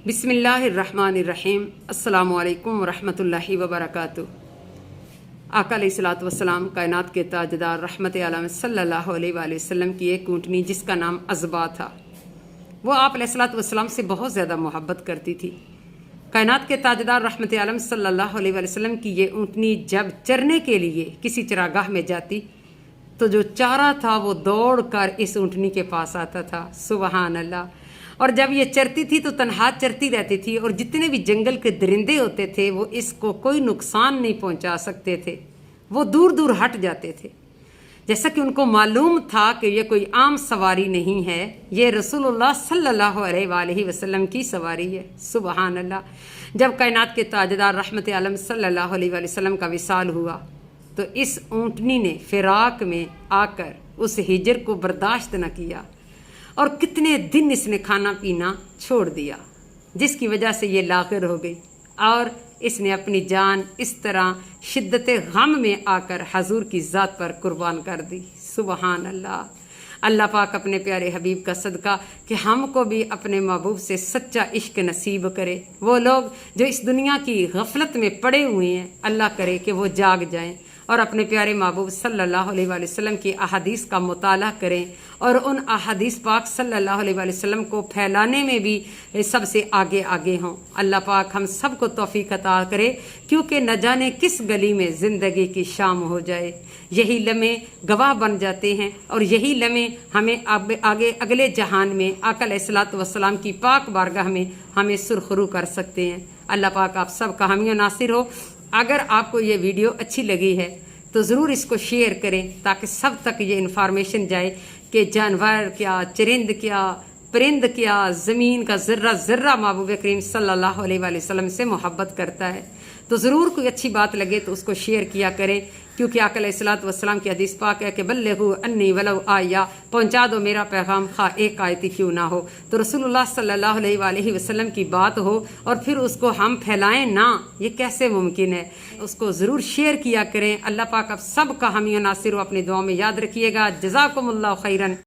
बिस्मिल्लाहिर्रहमानिर्रहीम। अस्सलामु अलैकुम वरहमतुल्लाहि वबरकातुहू। आका अलैहिस्सलातु वस्सलाम कायनात के ताजदार रहमत आलम सल्लल्लाहु अलैहि वसल्लम की एक ऊँटनी जिसका नाम अज़बा था, वो आप अलैहिस्सलातु वस्सलाम से बहुत ज़्यादा मोहब्बत करती थी। कायनात के ताजदार रहमत आलम सल्लल्लाहु अलैहि वसल्लम की ये ऊँटनी जब चरने के लिए किसी चरागाह में जाती तो जो चारा था वो दौड़ कर इस ऊँटनी के पास आता था। सुबहान अल्लाह। और जब ये चरती थी तो तन्हा चरती रहती थी और जितने भी जंगल के दरिंदे होते थे वो इसको कोई नुकसान नहीं पहुंचा सकते थे, वो दूर दूर हट जाते थे। जैसा कि उनको मालूम था कि ये कोई आम सवारी नहीं है, ये रसूलुल्लाह सल्लल्लाहु अलैहि वसल्लम की सवारी है। सुबहान अल्लाह। जब कायनात के ताजदार रहमत आलम सल्लल्लाहु अलैहि वसल्लम का विसाल हुआ तो इस ऊँटनी ने फिराक में आकर उस हिजर को बर्दाश्त न किया और कितने दिन इसने खाना पीना छोड़ दिया, जिसकी वजह से ये लाग़िर हो गई और इसने अपनी जान इस तरह शिद्दत गम में आकर हजूर की ज़ात पर कुर्बान कर दी। सुबहान अल्लाह। अल्लाह पाक अपने प्यारे हबीब का सदका कि हमको भी अपने महबूब से सच्चा इश्क नसीब करे। वो लोग जो इस दुनिया की गफलत में पड़े हुए हैं, अल्लाह करे कि वो जाग जाएं और अपने प्यारे महबूब सल्लल्लाहु अलैहि वसल्लम की अहादीस का मुताला करें और उन अहादीस पाक सल्लल्लाहु अलैहि वसल्लम को फैलाने में भी सबसे आगे आगे हों। अल्लाह पाक हम सबको तौफीक अता करे, क्योंकि न जाने किस गली में ज़िंदगी की शाम हो जाए। यही लम्हे गवाह बन जाते हैं और यही लम्हे हमें आगे अगले जहान में आका अलैहिस्सलातु वस्सलाम की पाक बारगाह में हमें सुरखरू कर सकते हैं। अल्लाह पाक आप सब का हामी नासिर हो। अगर आपको ये वीडियो अच्छी लगी है तो ज़रूर इसको शेयर करें ताकि सब तक ये इन्फॉर्मेशन जाए कि जानवर क्या, चरिंद क्या, परिंद क्या, ज़मीन का ज़र्रा ज़र्रा महबूब करीम सल्लल्लाहु अलैहि वसल्लम से मोहब्बत करता है। तो ज़रूर कोई अच्छी बात लगे तो उसको शेयर किया करें, क्योंकि आका अलैहिस्सलातु वस्सलाम की हदीस पाक है कि बल्लिगू अन्नी वलौ आया, पहुँचा दो मेरा पैगाम खा एक आयती क्यों ना हो। तो रसूलुल्लाह सल्लल्लाहु अलैहि वसल्लम की बात हो और फिर उसको हम फैलाएं ना, ये कैसे मुमकिन है। उसको ज़रूर शेयर किया करें। अल्लाह पाक आप सब का हामी नासिर हो। अपनी दुआ में याद रखिएगा। जज़ाकुमुल्लाहु खैरन।